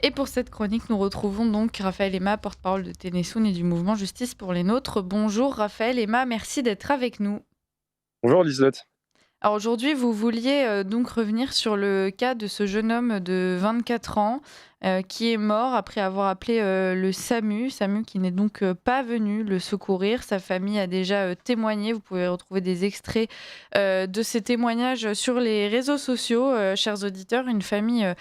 Et pour cette chronique, nous retrouvons donc Raphaël Emma, porte-parole de Ténésoun et du mouvement Justice pour les Nôtres. Bonjour Raphaël Emma, merci d'être avec nous. Bonjour Liselotte. Alors aujourd'hui, vous vouliez donc revenir sur le cas de ce jeune homme de 24 ans qui est mort après avoir appelé le SAMU. SAMU qui n'est donc pas venu le secourir. Sa famille a déjà témoigné. Vous pouvez retrouver des extraits de ces témoignages sur les réseaux sociaux, chers auditeurs. Une famille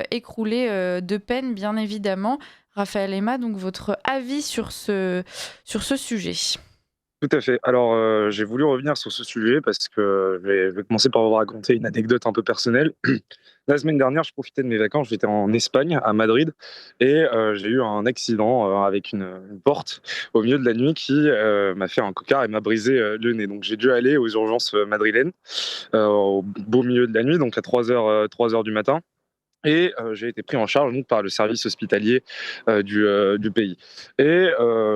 écroulée de peine, bien évidemment. Raphaël Emma, donc votre avis sur ce sujet. Tout à fait. Alors, j'ai voulu revenir sur ce sujet parce que je vais commencer par vous raconter une anecdote un peu personnelle. La semaine dernière, je profitais de mes vacances, j'étais en Espagne, à Madrid, et j'ai eu un accident avec une porte au milieu de la nuit qui m'a fait un cocard et m'a brisé le nez. Donc, j'ai dû aller aux urgences madrilènes au beau milieu de la nuit, donc à 3 heures du matin. Et j'ai été pris en charge donc, par le service hospitalier du pays. Et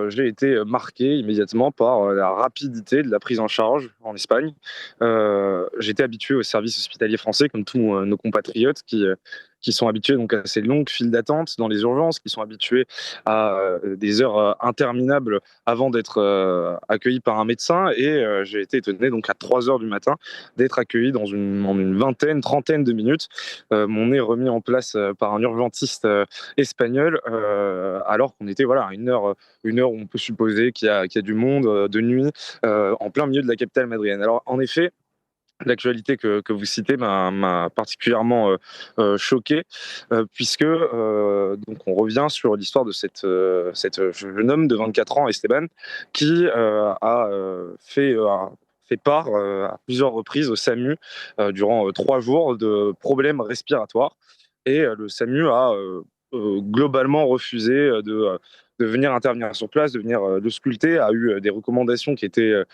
j'ai été marqué immédiatement par la rapidité de la prise en charge en Espagne. J'étais habitué au service hospitalier français, comme tous nos compatriotes qui sont habitués donc, à ces longues files d'attente dans les urgences, qui sont habitués à des heures interminables avant d'être accueillis par un médecin. Et j'ai été étonné donc, à 3 heures du matin d'être accueilli en une vingtaine, trentaine de minutes, mon nez remis en place par un urgentiste espagnol, alors qu'on était voilà, à une heure où on peut supposer qu'il y a du monde de nuit, en plein milieu de la capitale madrienne. Alors en effet, l'actualité que vous citez m'a particulièrement choqué, puisque donc on revient sur l'histoire de cette jeune homme de 24 ans, Esteban, qui fait part à plusieurs reprises au SAMU durant 3 jours de problèmes respiratoires. Et le SAMU a globalement refusé de venir intervenir sur place, de venir le sculpter, a eu des recommandations qui étaient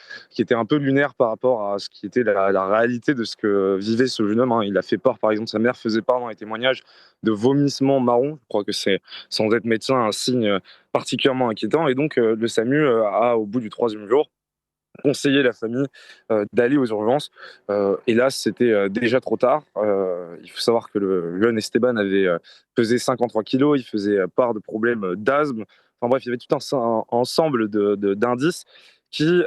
un peu lunaires par rapport à ce qui était la réalité de ce que vivait ce jeune homme, hein. Il a fait part, par exemple, sa mère faisait part dans les témoignages de vomissements marrons. Je crois que c'est, sans être médecin, un signe particulièrement inquiétant. Et donc, le SAMU a, au bout du troisième jour, conseiller la famille d'aller aux urgences. Hélas, c'était déjà trop tard. Il faut savoir que le jeune Esteban avait pesé 53 kilos, il faisait part de problèmes d'asthme. Enfin bref, il y avait tout un ensemble d'indices qui,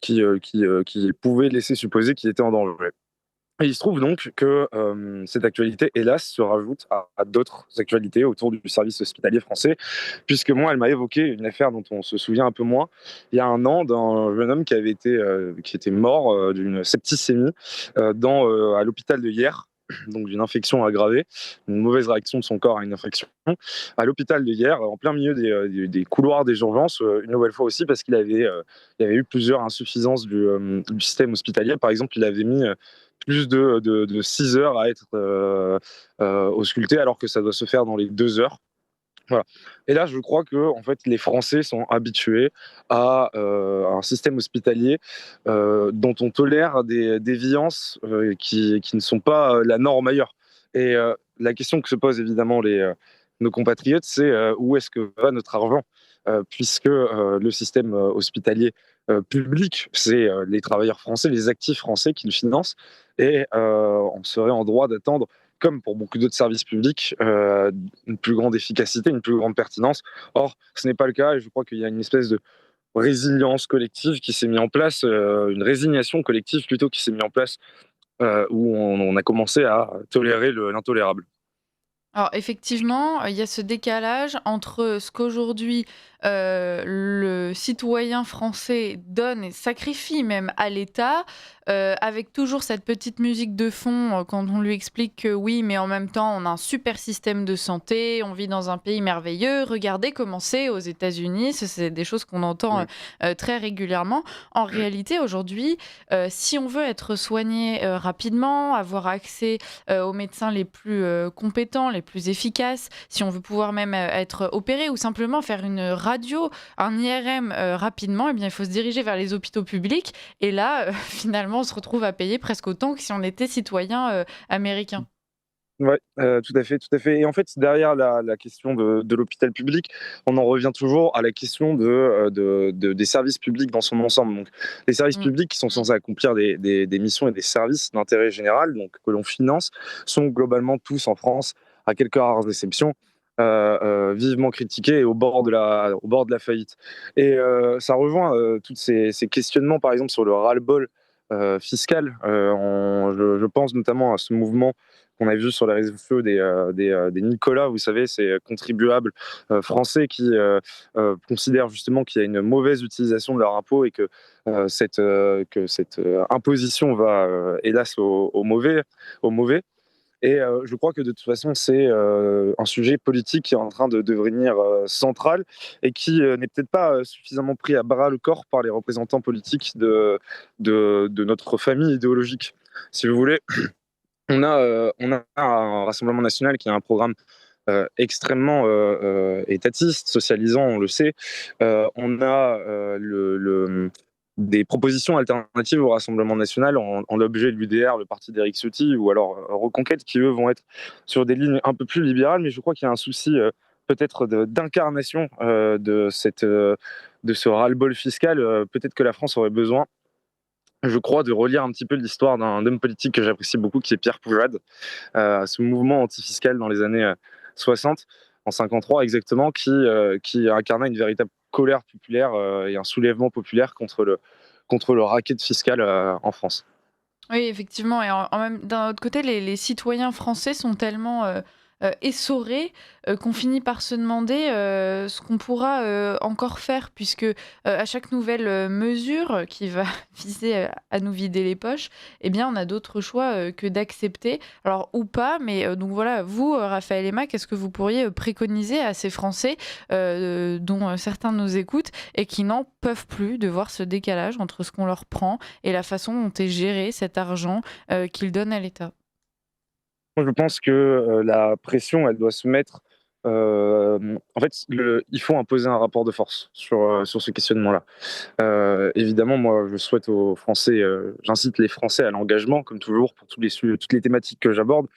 qui pouvaient laisser supposer qu'il était en danger. Et il se trouve donc que cette actualité, hélas, se rajoute à d'autres actualités autour du service hospitalier français, puisque moi, elle m'a évoqué une affaire dont on se souvient un peu moins, il y a un an, d'un jeune homme qui était mort d'une septicémie à l'hôpital de Hyères, donc d'une infection aggravée, une mauvaise réaction de son corps à une infection, à l'hôpital de Hyères, en plein milieu des couloirs des urgences, une nouvelle fois aussi parce il avait eu plusieurs insuffisances du système hospitalier. Par exemple, il avait mis plus de 6 heures à être ausculté, alors que ça doit se faire dans les 2 heures. Voilà. Et là, je crois que en fait, les Français sont habitués à un système hospitalier dont on tolère des déviances qui ne sont pas la norme ailleurs. Et la question que se posent évidemment nos compatriotes, c'est où est-ce que va notre argent, puisque le système hospitalier public, c'est les travailleurs français, les actifs français qui le financent, et on serait en droit d'attendre, comme pour beaucoup d'autres services publics, une plus grande efficacité, une plus grande pertinence. Or, ce n'est pas le cas, et je crois qu'il y a une espèce de résilience collective qui s'est mise en place, une résignation collective plutôt qui s'est mise en place, où on a commencé à tolérer l'intolérable. Alors effectivement, il y a ce décalage entre ce qu'aujourd'hui, le citoyen français donne et sacrifie même à l'État, avec toujours cette petite musique de fond, quand on lui explique que oui, mais en même temps, on a un super système de santé, on vit dans un pays merveilleux, regardez comment c'est aux États-Unis. C'est des choses qu'on entend, Mmh. très régulièrement. En réalité, aujourd'hui, si on veut être soigné, rapidement, avoir accès aux médecins les plus compétents, les plus efficaces, si on veut pouvoir même être opéré ou simplement faire une radio, un IRM rapidement, eh bien, il faut se diriger vers les hôpitaux publics. Et là, finalement, on se retrouve à payer presque autant que si on était citoyen américain. Ouais, tout à fait, tout à fait. Et en fait, derrière la question de l'hôpital public, on en revient toujours à la question des services publics dans son ensemble. Donc, les services Mm. publics qui sont censés accomplir des missions et des services d'intérêt général, donc que l'on finance, sont globalement tous en France à quelques rares exceptions, vivement critiqué et au bord de la faillite. Et ça rejoint tous ces questionnements, par exemple, sur le ras-le-bol fiscal. Je pense notamment à ce mouvement qu'on a vu sur les réseaux sociaux des Nicolas, vous savez, ces contribuables français qui considèrent justement qu'il y a une mauvaise utilisation de leur impôt et que cette imposition va, hélas, au mauvais. Et je crois que de toute façon, c'est un sujet politique qui est en train de devenir central et qui n'est peut-être pas suffisamment pris à bras le corps par les représentants politiques de notre famille idéologique. Si vous voulez, on a un Rassemblement national qui a un programme extrêmement étatiste, socialisant, on le sait. On a des propositions alternatives au Rassemblement national en l'objet de l'UDR, le parti d'Éric Ciotti, ou alors Reconquête, qui eux vont être sur des lignes un peu plus libérales, mais je crois qu'il y a un souci peut-être d'incarnation de ce ras-le-bol fiscal. Peut-être que la France aurait besoin, je crois, de relire un petit peu l'histoire d'un homme politique que j'apprécie beaucoup, qui est Pierre Poujade, ce mouvement antifiscal dans les années 60, en 53 exactement, qui incarnait une véritable colère populaire et un soulèvement populaire contre le racket fiscal en France. Oui, effectivement. Et même, d'un autre côté, les citoyens français sont tellement essorés qu'on finit par se demander ce qu'on pourra encore faire, puisque à chaque nouvelle mesure qui va viser à nous vider les poches, eh bien, on a d'autres choix que d'accepter. Alors, ou pas, mais donc voilà, vous, Raphaël Emma, qu'est-ce que vous pourriez préconiser à ces Français dont certains nous écoutent et qui n'en peuvent plus de voir ce décalage entre ce qu'on leur prend et la façon dont est géré cet argent qu'ils donnent à l'État? Moi, je pense que la pression, elle doit se mettre. En fait, il faut imposer un rapport de force sur ce questionnement-là. Évidemment, moi, je souhaite aux Français, j'incite les Français à l'engagement, comme toujours, pour toutes les thématiques que j'aborde.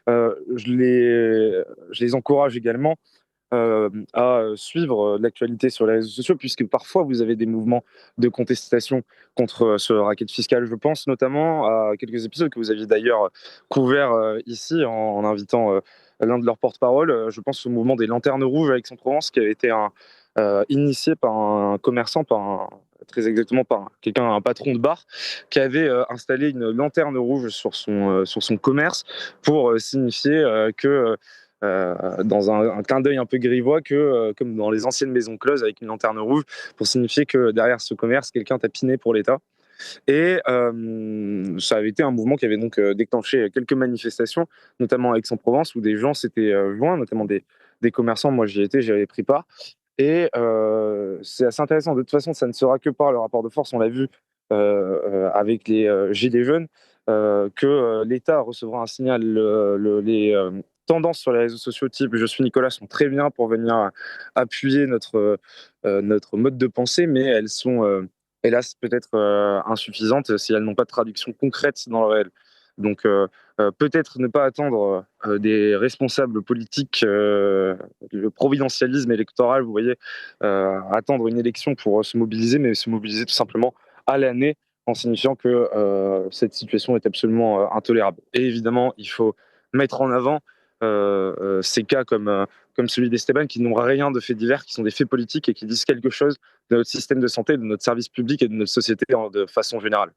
Je les encourage également à suivre l'actualité sur les réseaux sociaux, puisque parfois vous avez des mouvements de contestation contre ce racket fiscal. Je pense notamment à quelques épisodes que vous aviez d'ailleurs couverts ici en invitant l'un de leurs porte-parole. Je pense au mouvement des Lanternes Rouges à Aix-en-Provence, qui avait été initié par un commerçant, très exactement par quelqu'un, un patron de bar, qui avait installé une lanterne rouge sur son commerce pour signifier que dans un clin d'œil un peu grivois, comme dans les anciennes maisons closes avec une lanterne rouge, pour signifier que derrière ce commerce, quelqu'un tapinait pour l'État. Et ça avait été un mouvement qui avait donc déclenché quelques manifestations, notamment à Aix-en-Provence, où des gens s'étaient joints, notamment des commerçants. Moi, j'y étais, j'y avais pris part. Et c'est assez intéressant. De toute façon, ça ne sera que par le rapport de force. On l'a vu avec les Gilets jaunes, que l'État recevra un signal. Les tendances sur les réseaux sociaux type Je suis Nicolas sont très bien pour venir appuyer notre mode de pensée, mais elles sont hélas peut-être insuffisantes si elles n'ont pas de traduction concrète dans le réel. Donc peut-être ne pas attendre des responsables politiques, le providentialisme électoral, vous voyez, attendre une élection pour se mobiliser, mais se mobiliser tout simplement à l'année, en signifiant que cette situation est absolument intolérable. Et évidemment, il faut mettre en avant ces cas comme celui d'Esteban, qui n'ont rien de faits divers, qui sont des faits politiques et qui disent quelque chose de notre système de santé, de notre service public et de notre société de façon générale.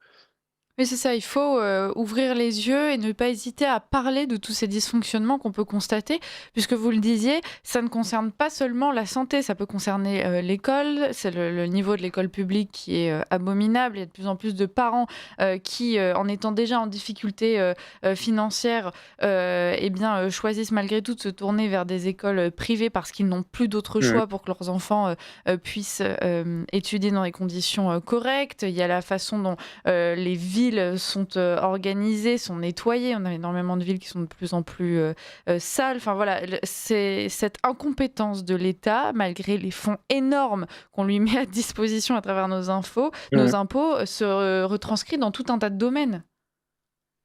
Oui, c'est ça, il faut ouvrir les yeux et ne pas hésiter à parler de tous ces dysfonctionnements qu'on peut constater, puisque vous le disiez, ça ne concerne pas seulement la santé, ça peut concerner l'école, c'est le niveau de l'école publique qui est abominable, il y a de plus en plus de parents qui, en étant déjà en difficulté financière, eh bien, choisissent malgré tout de se tourner vers des écoles privées parce qu'ils n'ont plus d'autre Mmh. choix pour que leurs enfants puissent étudier dans des conditions correctes. Il y a la façon dont les villes sont organisées, sont nettoyées. On a énormément de villes qui sont de plus en plus sales. Enfin voilà, c'est cette incompétence de l'État, malgré les fonds énormes qu'on lui met à disposition à travers nos impôts, se retranscrit dans tout un tas de domaines.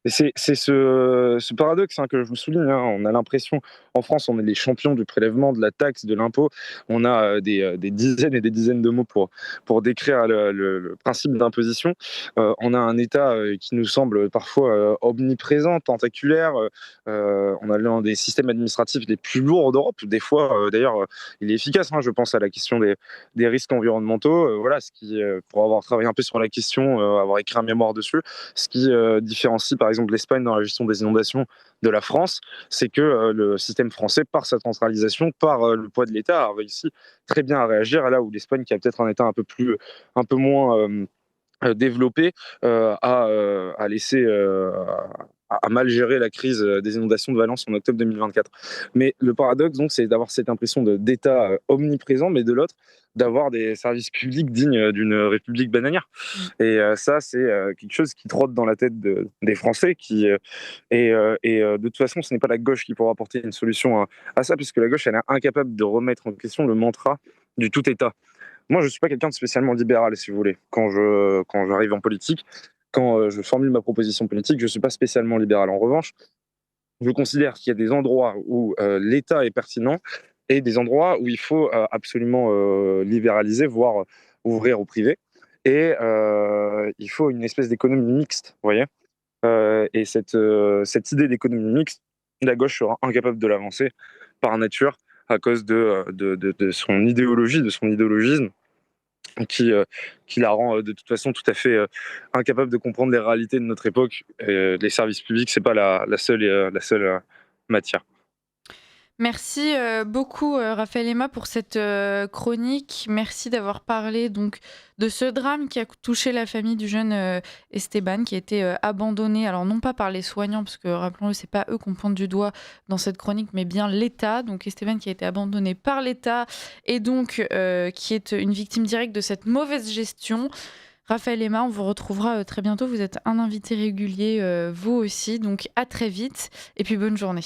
Et c'est ce paradoxe que je vous souligne. On a l'impression, en France, on est les champions du prélèvement, de la taxe, de l'impôt. On a des dizaines et des dizaines de mots pour décrire le principe d'imposition. On a un État qui nous semble parfois omniprésent, tentaculaire. On a l'un des systèmes administratifs les plus lourds d'Europe. Des fois, d'ailleurs, il est efficace. Je pense à la question des risques environnementaux. Voilà, pour avoir travaillé un peu sur la question, avoir écrit un mémoire dessus, ce qui différencie par exemple l'Espagne dans la gestion des inondations de la France, c'est que le système français, par sa centralisation, par le poids de l'État, a réussi très bien à réagir, là où l'Espagne, qui a peut-être un État un peu moins développé, a laissé à mal gérer la crise des inondations de Valence en octobre 2024. Mais le paradoxe, donc, c'est d'avoir cette impression d'État omniprésent, mais de l'autre, d'avoir des services publics dignes d'une république bananière. Et ça, c'est quelque chose qui trotte dans la tête des Français. De toute façon, ce n'est pas la gauche qui pourra apporter une solution à ça, puisque la gauche, elle est incapable de remettre en question le mantra du tout État. Moi, je ne suis pas quelqu'un de spécialement libéral, si vous voulez. Quand j'arrive en politique, quand je formule ma proposition politique, je ne suis pas spécialement libéral. En revanche, je considère qu'il y a des endroits où l'État est pertinent et des endroits où il faut absolument libéraliser, voire ouvrir au privé. Et il faut une espèce d'économie mixte, vous voyez. Et cette idée d'économie mixte, la gauche sera incapable de l'avancer par nature à cause de son idéologie, de son idéologisme, qui, euh, qui la rend de toute façon tout à fait incapable de comprendre les réalités de notre époque. Les services publics, c'est pas la seule matière. Merci beaucoup Raphaël Emma pour cette chronique. Merci d'avoir parlé donc de ce drame qui a touché la famille du jeune Esteban qui a été abandonné, alors non pas par les soignants, parce que rappelons-le, c'est pas eux qu'on pointe du doigt dans cette chronique, mais bien l'État. Donc Esteban qui a été abandonné par l'État et donc qui est une victime directe de cette mauvaise gestion. Raphaël Emma, on vous retrouvera très bientôt. Vous êtes un invité régulier, vous aussi, donc à très vite et puis bonne journée.